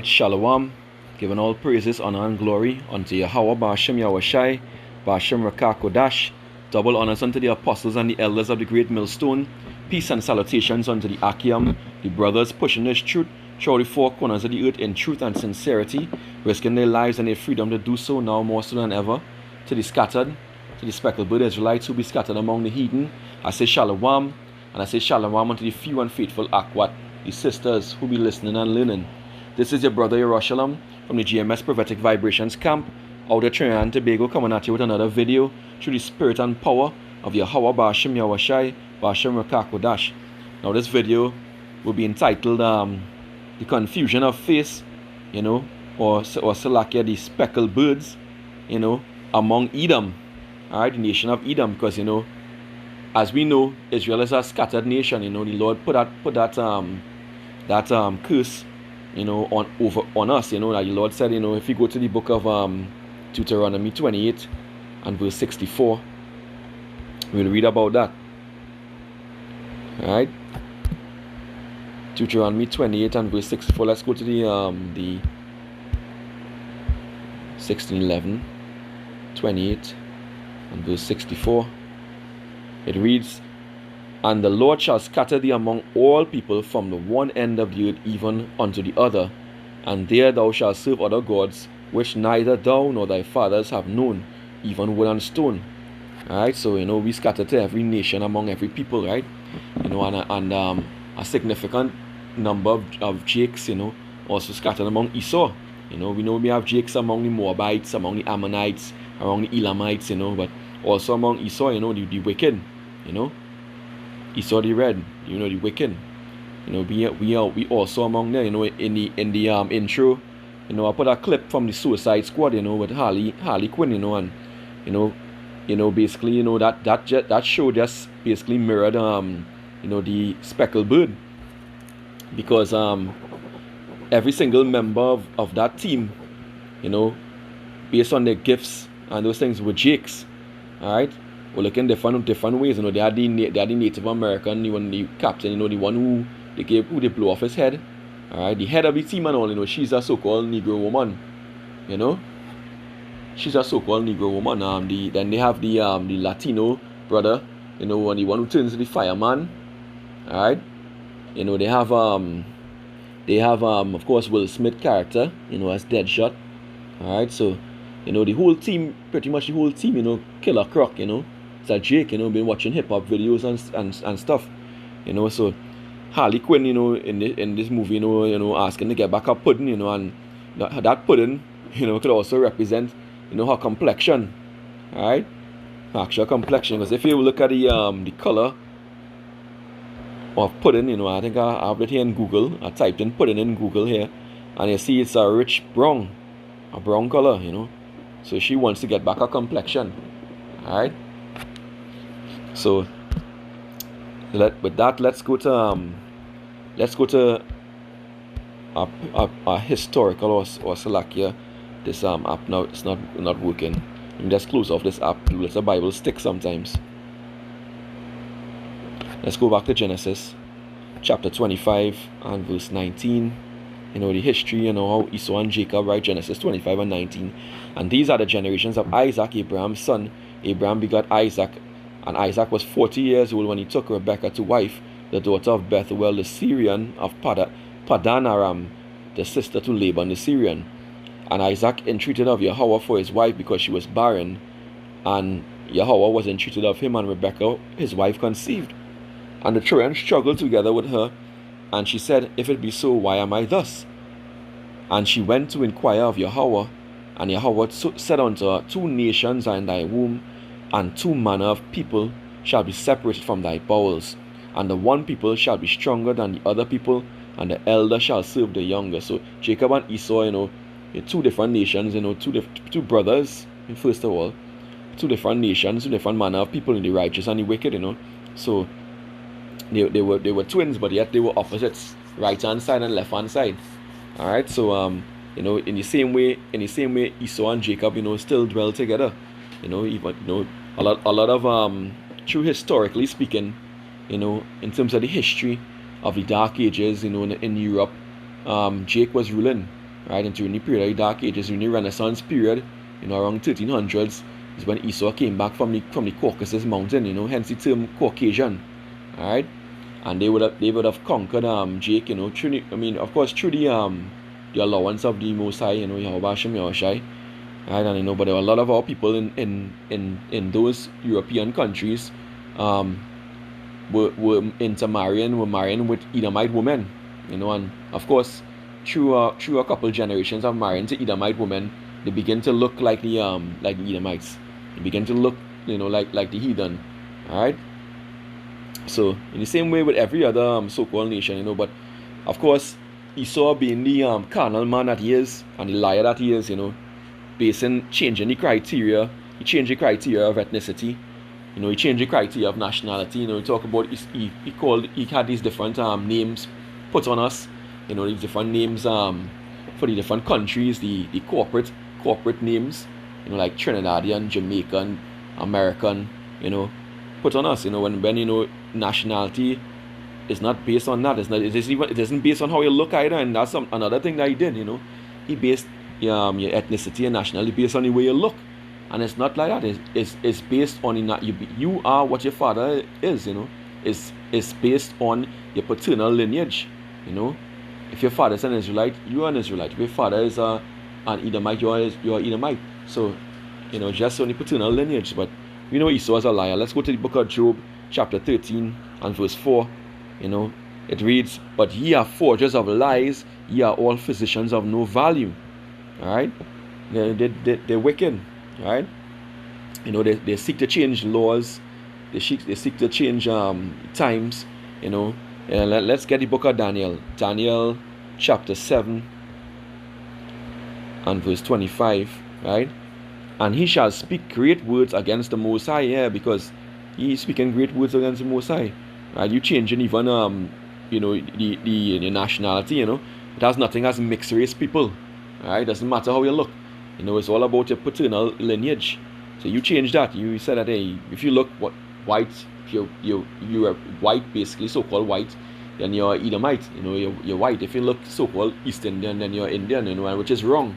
Alright, Shalom. Giving all praises, honor, and glory unto Yahweh, Ba'ashem Yahushai, Ba'ashem Rakah Kodash. Double honors unto the apostles and the elders of the great millstone. Peace and salutations unto the Achiam, the brothers pushing this truth through the four corners of the earth in truth and sincerity, risking their lives and their freedom to do so now more so than ever. To the scattered, to the speckled bird Israelites who be scattered among the heathen, I say Shalom, and I say Shalom unto the few and faithful Akwat, the sisters who be listening and learning. This is your brother Yerushalayim from the GMS Prophetic Vibrations Camp out of Trinidad and Tobago, coming at you with another video through the spirit and power of Yahweh Ba'ashem Yahushai, Ba'ashem Rakah Kodash. Now this video will be entitled The Confusion of Face, or Salakia, the speckled birds, among Edom. Alright, the nation of Edom, because as we know, Israel is a scattered nation. The Lord put that curse on us. That the Lord said, if you go to the book of Deuteronomy 28 and verse 64, we'll read about that. Alright, Deuteronomy 28 and verse 64. Let's go to the 16:11, 28 and verse 64. It reads, "And the Lord shall scatter thee among all people from the one end of the earth even unto the other, and there thou shalt serve other gods, which neither thou nor thy fathers have known, even wood and stone." Alright, so we scatter to every nation among every people, right? And a significant number of Jakes, also scattered among Esau. We know we have Jakes among the Moabites, among the Ammonites, among the Elamites, but also among Esau, the wicked, Esau the red, the wicked. We also among there, in the intro, I put a clip from the Suicide Squad, with Harley Quinn, and basically, that show just basically mirrored the speckled bird, because every single member of that team, based on their gifts and those things, were Jakes. Alright, we're looking different ways. They had the Native American, the captain, the one who they blew off his head. Alright, the head of the team and all, she's a so-called Negro woman. She's a so-called Negro woman. Then they have the Latino brother, the one who turns to the fireman. Alright, they have of course Will Smith character, as Deadshot. Alright, so the whole team, pretty much the whole team, Killer Croc, it's a Jake, been watching hip hop videos and stuff, so Harley Quinn, in this movie, asking to get back her pudding, and that pudding, could also represent, her complexion, alright, her actual complexion, because if you look at the color of pudding, I think I have it here in Google. I typed in pudding in Google here, and you see it's a rich brown, a brown color, so she wants to get back her complexion. Alright, so with that, let's go to a historical or Salakia. This app now, it's not working. Let me just close off this app. Let the Bible stick sometimes. Let's go back to Genesis chapter 25 and verse 19. The history, how Esau and Jacob, right? Genesis 25 and 19. "And these are the generations of Isaac, Abraham's son. Abraham begot Isaac, and Isaac was 40 years old when he took Rebekah to wife, the daughter of Bethuel the Syrian of Padan Aram, the sister to Laban the Syrian. And Isaac entreated of Yahweh for his wife because she was barren, and Yahweh was entreated of him, and Rebekah his wife conceived. And the children struggled together with her, and she said, If it be so, why am I thus? And she went to inquire of Yahweh, and Yahweh said unto her, Two nations are in thy womb, and two manner of people shall be separated from thy bowels. And the one people shall be stronger than the other people, and the elder shall serve the younger." So Jacob and Esau, two different nations, two brothers, first of all, two different nations, two different manner of people, in the righteous and the wicked, So they were twins, but yet they were opposites, right hand side and left hand side. Alright, so in the same way Esau and Jacob, still dwell together. Even a lot of true historically speaking, in terms of the history of the Dark Ages, in Europe, Jake was ruling. right? And during the period of the Dark Ages, during the Renaissance period, around 1300s, is when Esau came back from the Caucasus Mountain, hence the term Caucasian, all right? And they would have conquered Jake, through of course, through the allowance of the Most High, Yahweh Hashem Yahushai, right? And but there were a lot of our people in those European countries were marrying with Edomite women, and of course through a couple generations of marrying to Edomite women, they begin to look like the Edomites. They begin to look like the heathen. Alright? So in the same way with every other so-called nation, but of course Esau, being the carnal man that he is and the liar that he is, changing the criteria. He changed the criteria of ethnicity. He changed the criteria of nationality. He talk about he had these different names put on us. These different names for the different countries, the corporate names, like Trinidadian, Jamaican, American, put on us. When nationality is not based on that. It isn't based on how you look either, and that's another thing that he did. He based your ethnicity and nationality based on the way you look. And it's not like that. It's based on you are what your father is. It's based on your paternal lineage. If your father is an Israelite, you are an Israelite. If your father is an Edomite, you are Edomite. So, just on the paternal lineage. But we know Esau is a liar. Let's go to the book of Job, chapter 13 and verse 4. It reads, "But ye are forgers of lies, ye are all physicians of no value." Alright? They're wicked. Right? They seek to change laws. They seek to change times. Let's get the book of Daniel. Daniel chapter 7 and verse 25. Right? "And he shall speak great words against the Most High." Yeah, because he is speaking great words against the Most High. Right? You changing even the nationality. It has nothing as mixed race people. Right? Doesn't matter how you look. It's all about your paternal lineage. So you change that. You said that, hey, if you look white, if you're white, basically so-called white, then you're Edomite. You're white. If you look so-called East Indian, then you're Indian. Which is wrong.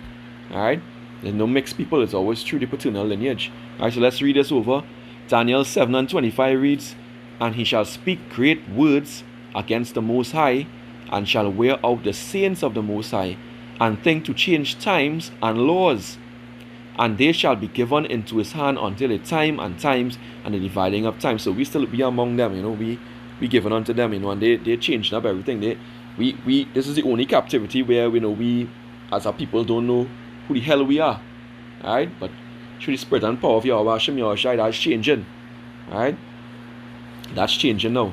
All right. There's no mixed people. It's always through the paternal lineage. All right. So let's read this over. Daniel 7 and 25 reads, "And he shall speak great words against the Most High, and shall wear out the saints of the Most High, and think to change times and laws, and they shall be given into his hand until the time and times and the dividing of time." So we still be among them, we given unto them, and they changed up everything. This is the only captivity where we as a people don't know who the hell we are. Alright? But through the spirit and power of Yahweh Hashem Yahushai, that's changing. Alright? That's changing now.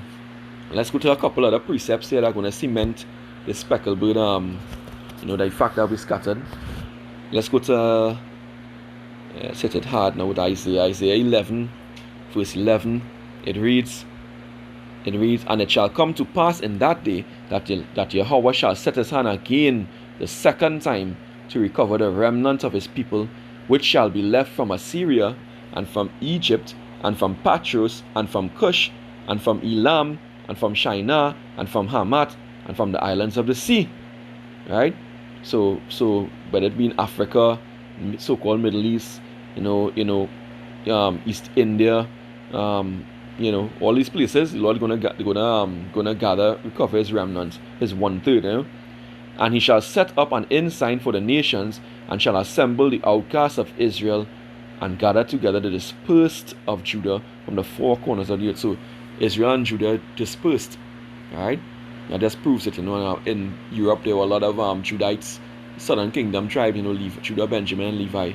Let's go to a couple other precepts here that are gonna cement the speckled bird the fact that we scattered. Let's go to set it hard now with Isaiah 11 verse 11. It reads, "And it shall come to pass in that day that Yahweh shall set his hand again the second time to recover the remnant of his people, which shall be left from Assyria, and from Egypt, and from Patros, and from Cush, and from Elam, and from Shinar, and from Hamath, and from the islands of the sea." Right? So whether it be in Africa, so-called Middle East, East India, all these places, the Lord gonna gather, recover his remnant, his 1/3. "And he shall set up an ensign for the nations, and shall assemble the outcasts of Israel, and gather together the dispersed of Judah from the four corners of the earth." So Israel and Judah dispersed. Right? That just proves it. In Europe there were a lot of Judites, Southern Kingdom tribe, Judah, Benjamin, and Levi.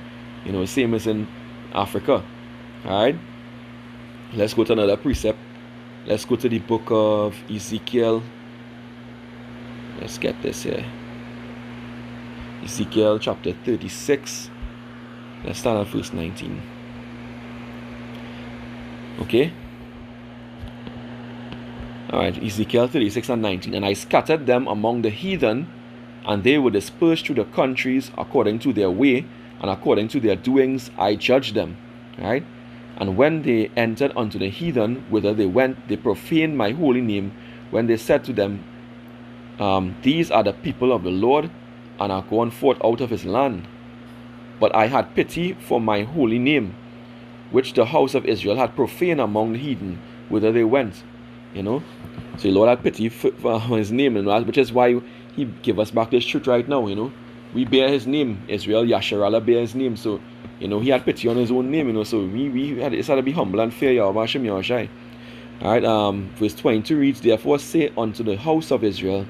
Same as in Africa. Alright? Let's go to another precept. Let's go to the book of Ezekiel. Let's get this here. Ezekiel chapter 36. Let's start at verse 19. Okay? Alright, Ezekiel 36 and 19. "And I scattered them among the heathen, and they were dispersed through the countries according to their way, and according to their doings I judged them." Right? "And when they entered unto the heathen, whither they went, they profaned my holy name, when they said to them, These are the people of the Lord, and are gone forth out of his land. But I had pity for my holy name, which the house of Israel had profaned among the heathen, whither they went. So the Lord had pity for his name, which is why he gave us back this truth right now. We bear his name, Israel, Yasharallah bear his name. So, he had pity on his own name, so we had to be humble and fear Yahweh Hashem Yahushai. Alright, verse 22 reads, Therefore say unto the house of Israel,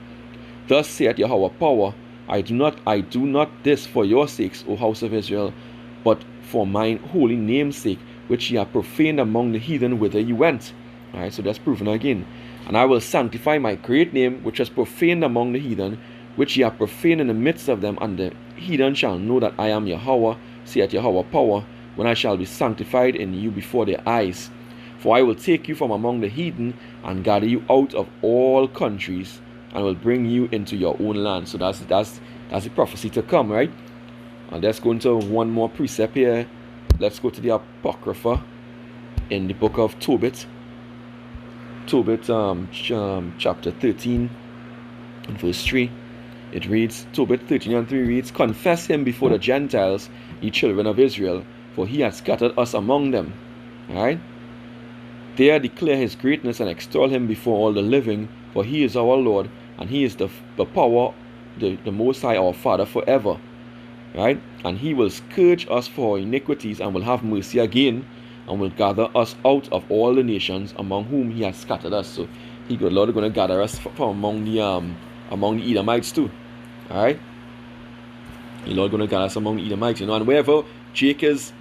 Thus saith Yahweh power, I do not this for your sakes, O house of Israel, but for mine holy name's sake, which ye have profaned among the heathen whither ye went. Alright, so that's proven again. And I will sanctify my great name, which was profaned among the heathen, which ye have profaned in the midst of them, and the heathen shall know that I am Yahweh, saith Yahweh power, when I shall be sanctified in you before their eyes. For I will take you from among the heathen, and gather you out of all countries, and will bring you into your own land. So that's the prophecy to come, right? And let's go into one more precept here. Let's go to the Apocrypha in the book of Tobit. Chapter 13 and verse 3. It reads, Tobit 13 and 3 reads, Confess him before the Gentiles, ye children of Israel, for he hath scattered us among them. Alright? There declare his greatness and extol him before all the living, for he is our Lord, and he is the power, the Most High, our Father forever. Right? And he will scourge us for our iniquities, and will have mercy again, and will gather us out of all the nations among whom he has scattered us. So the Lord is going to gather us from among the Edomites too. Alright? The Lord is going to gather us among the Edomites, and wherever Jake is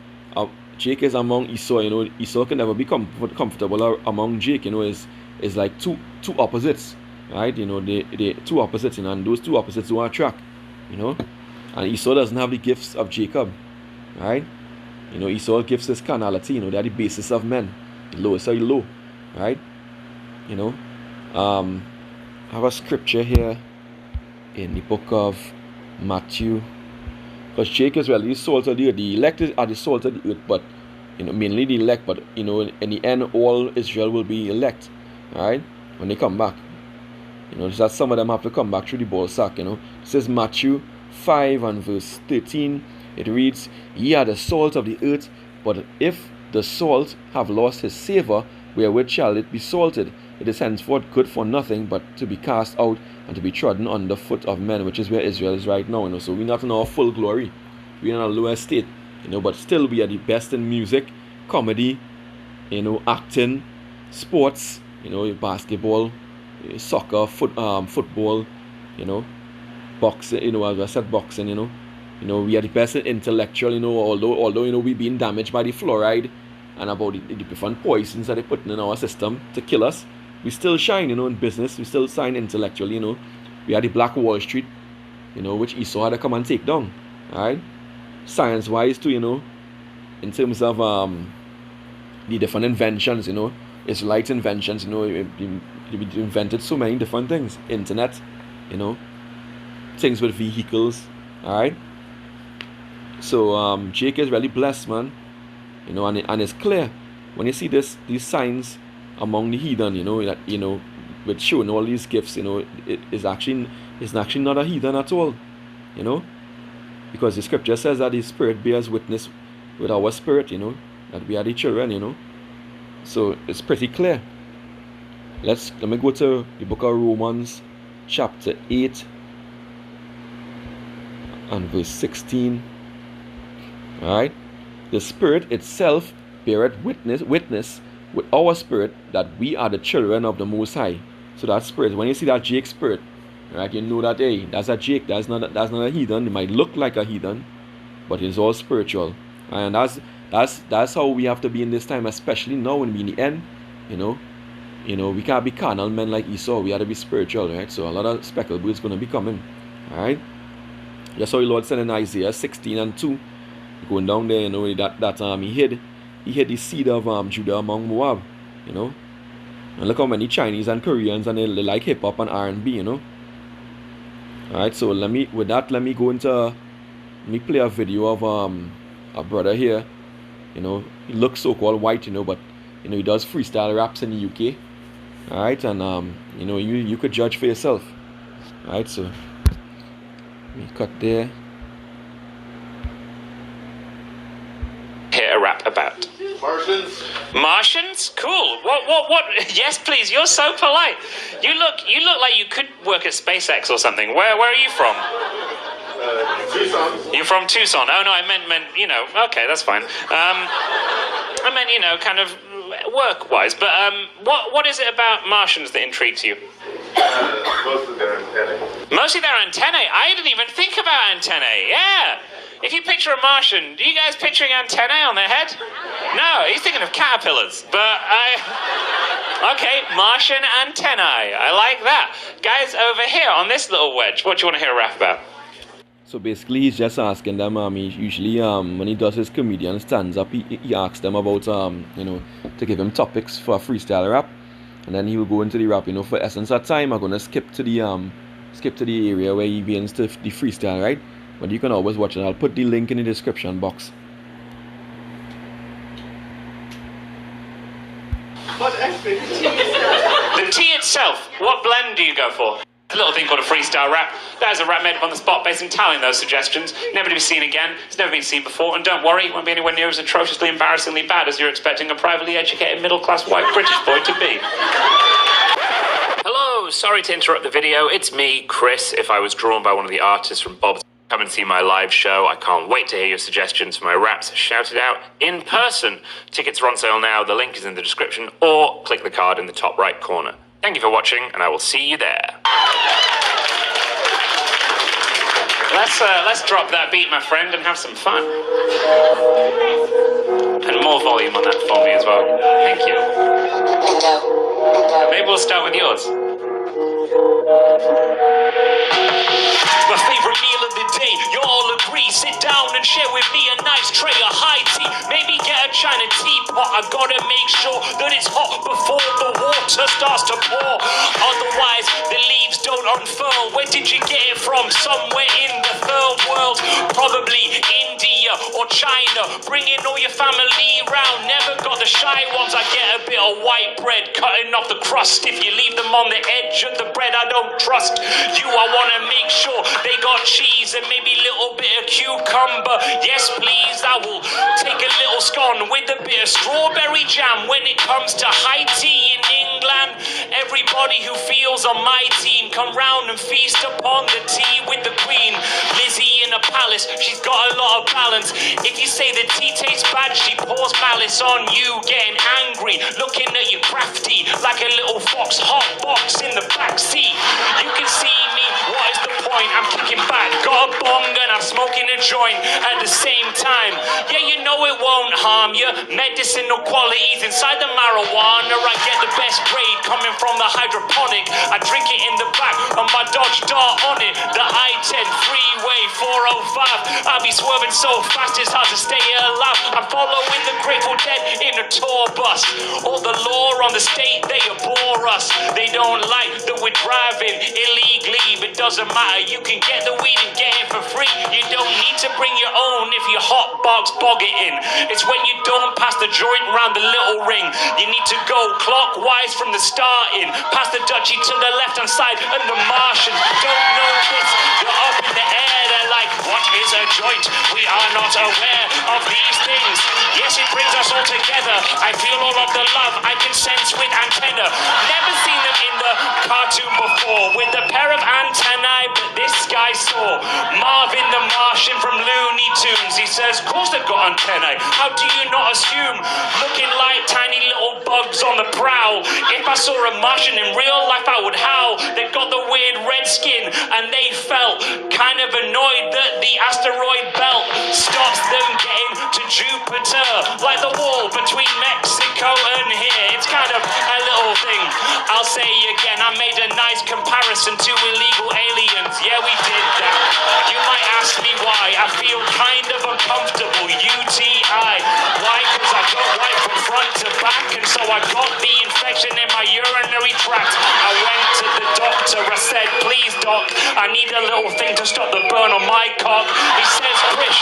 among Esau, Esau can never be comfortable among Jake, is like two opposites. Right? They two opposites, and those two opposites don't attract, and Esau doesn't have the gifts of Jacob. Right? Esau gifts is carnality, they're the basis of men. The lowest are the low. Right? I have a scripture here in the book of Matthew. Because Jake is really the salt of the earth. The elect are the salt of the earth, but mainly the elect, but in the end all Israel will be elect. Alright? When they come back. That some of them have to come back through the ball sack. This is Matthew 5 and verse 13. It reads, Ye are the salt of the earth, but if the salt have lost his savour, wherewith shall it be salted? It is henceforth good for nothing but to be cast out and to be trodden under foot of men, which is where Israel is right now. So we're not in our full glory. We're in our lower state. But still we are the best in music, comedy, acting, sports, basketball, soccer, football, boxing, as I said, boxing, we are the best in intellectual, although we've been damaged by the fluoride and about the different poisons that they put in our system to kill us. We still shine, in business. We still shine intellectually, We are the Black Wall Street, which Esau had to come and take down. Alright? Science-wise too, in terms of the different inventions, Israelite inventions, they invented so many different things. Internet, things with vehicles. Alright? So Jake is really blessed, man. And it's clear when you see these signs among the heathen, that with showing all these gifts, it is actually not a heathen at all, because the scripture says that the Spirit bears witness with our spirit, that we are the children, so it's pretty clear. Let me go to the book of Romans chapter 8 and verse 16. Alright, the Spirit itself beareth witness with our spirit that we are the children of the Most High. So that spirit, when you see that Jake spirit, right, you know that, hey, that's a Jake, that's not a heathen. It might look like a heathen, but it's all spiritual. And that's how we have to be in this time, especially now when we in the end, we can't be carnal men like Esau. We have to be spiritual, right? So a lot of speckled birds going to be coming. Alright, that's how the Lord said in Isaiah 16 and 2, going down there, that he hid the seed of Judah among Moab, And look how many Chinese and Koreans, and they like hip hop and R&B, Alright, so let me play a video of a brother here. He looks so-called white, but he does freestyle raps in the UK. Alright, and you could judge for yourself. Alright, so Me cut there. Hear a rap about Martians. Martians? Cool. What? Yes, please. You're so polite. You look like you could work at SpaceX or something. Where are you from? Tucson. You're from Tucson. Oh no, I meant okay, that's fine. I meant kind of work-wise. But what is it about Martians that intrigues you? Mostly their antennae. Mostly their antennae. I didn't even think about antennae. Yeah. If you picture a Martian, do you guys picturing antennae on their head? No, he's thinking of caterpillars. But okay, Martian antennae. I like that. Guys, over here on this little wedge, what do you want to hear a rap about? So basically, he's just asking them. He usually, when he does his comedian stands up, he asks them about, to give him topics for a freestyle rap, and then he will go into the rap. For essence of time, I'm gonna skip to the area where he begins to the freestyle, right? But you can always watch it. I'll put the link in the description box. The tea itself, what blend do you go for? A little thing called a freestyle rap. That is a rap made up on the spot based entirely on those suggestions. Never to be seen again. It's never been seen before. And don't worry, it won't be anywhere near as atrociously, embarrassingly bad as you're expecting a privately educated, middle-class white British boy to be. Hello, sorry to interrupt the video. It's me, Chris. If I was drawn by one of the artists from Bob's, come and see my live show. I can't wait to hear your suggestions for my raps shouted out in person. Tickets are on sale now. The link is in the description, or click the card in the top right corner. Thank you for watching, and I will see you there. Let's drop that beat, my friend, and have some fun. And more volume on that for me as well. Thank you. Maybe we'll start with yours. My favorite meal of the day, you all agree. Sit down and share with me a nice tray of high tea. Maybe get a China teapot. I gotta make sure that it's hot before the water starts to pour. Otherwise, the leaves don't unfurl. Where did you get it from? Somewhere in the third world. Probably India or China. Bringing all your family round. Never got the shy ones. I get a bit of white bread, cutting off the crust. If you leave them on the edge of the bread, I don't trust you. I wanna make sure they got cheese and maybe a little bit of cucumber. Yes, please, I will take a little scone with a bit of strawberry jam. When it comes to high tea in England, everybody who feels on my team come round and feast upon the tea with the queen. Lizzie in a palace, she's got a lot of balance. If you say the tea tastes bad, she pours malice on you, getting angry, looking at you crafty, like a little fox hot box in the back seat. You can see me, what is the point? I'm kicking back, got a bong and I'm smoking a joint at the same time. Yeah, you know it won't harm you. Medicinal qualities inside the marijuana. I get the best grade coming from the hydroponic. I drink it in the back on my Dodge Dart on it. The I-10 freeway 405. I'll be swerving so fast it's hard to stay alive. I'm following the Grateful Dead in a tour bus. All the law on the state, they abhor us. They don't like that we're driving illegally, but it doesn't matter. You can get the weed and get it for free. You don't need to bring your own if you hot box bog it in. It's when you don't pass the joint around the little ring. You need to go clockwise from the starting. Pass the Dutchie to the left hand side and the Martians don't know this. You're up in the air, they're like, what is a joint? We are not aware of these things. Yes, it brings us all together. I feel all of the love I can sense with antenna. Never seen them in the cartoon before with a pair of antennae, but this guy saw Marvin the Martian from Looney Tunes. He says, of course they've got antennae. How do you not assume? Looking like tiny little bugs on the prowl. If I saw a Martian in real life, I would howl. They've got the weird red skin, and they felt kind of annoyed that the asteroid belt stops them getting to Jupiter, like the wall between Mexico and here. It's kind of a little thing. I'll say again, I made a nice comparison to illegal aliens. Yeah, we did that. You might ask me why. I feel kind of uncomfortable. UTI. Why? Because I got right from front to back, and so I got the infection in my urinary tract. I went to the doctor. I said, please, doc, I need a little thing to stop the burn on my cock. He says, Krish,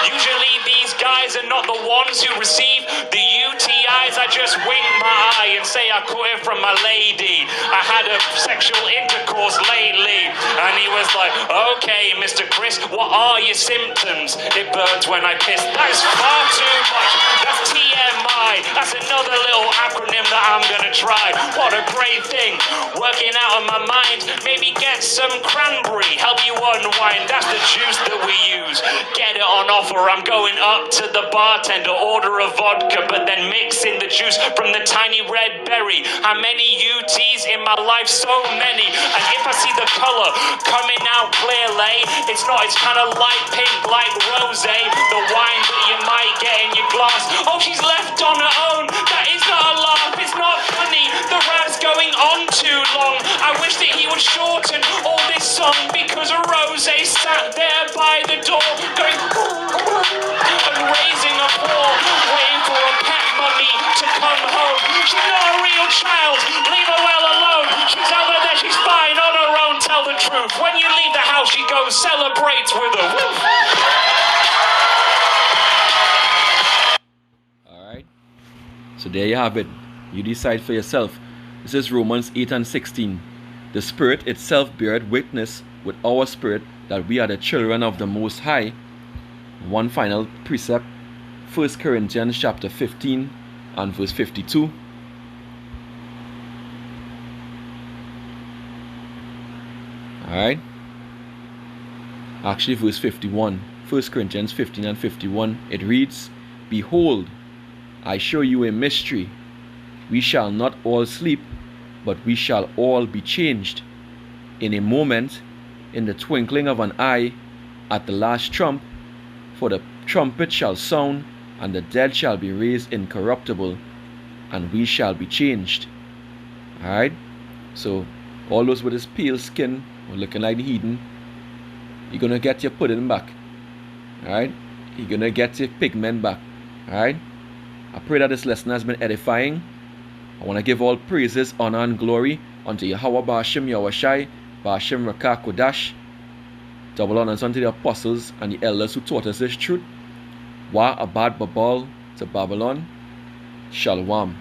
usually these guys givers and not the ones who receive the UTIs. I just wink my eye and say I caught it from my lady. I had a sexual intercourse lately. And he was like, okay, Mr. Chris, what are your symptoms? It burns when I piss. That is far too much. That's TMI. That's another little acronym that I'm gonna try. What a great thing. Working out of my mind. Maybe get some cranberry. Help you unwind. That's the juice that we use. Get it on offer. I'm going up to the bartender, order a vodka, but then mix in the juice from the tiny red berry. How many UTs in my life? So many. And if I see the color coming out clearly, it's kind of light pink like rosé, the wine that you might get in your glass. Oh, she's left on her own. That is not a laugh. It's not funny. The rap's going on too long. I wish that he would shorten all this song, because a rosé sat there by the door going and raising a paw, waiting for a pet mummy to come home. She's not a real child. Leave her well alone. She's over there. She's fine on her own. Tell the truth. When you leave the house, she goes celebrates with a woof. Alright. So there you have it. You decide for yourself. This is Romans 8 and 16. The Spirit itself beareth witness with our spirit that we are the children of the Most High. One final precept, 1 Corinthians chapter 15 and verse 52. Alright. Actually verse 51. 1 Corinthians 15 and 51. It reads, Behold, I show you a mystery. We shall not all sleep, but we shall all be changed. In a moment, in the twinkling of an eye, at the last trump, for the trumpet shall sound, and the dead shall be raised incorruptible, and we shall be changed. Alright? So, all those with his pale skin, or looking like the heathen, you're going to get your pudding back. Alright? You're going to get your pigment back. Alright? I pray that this lesson has been edifying. I want to give all praises, honor, and glory unto Yahweh Ba'ashem Yahushai, Ba'ashem Rakah Kodash. Double honors unto the apostles and the elders who taught us this truth. Wa Abad Babal to Babylon. Shalom.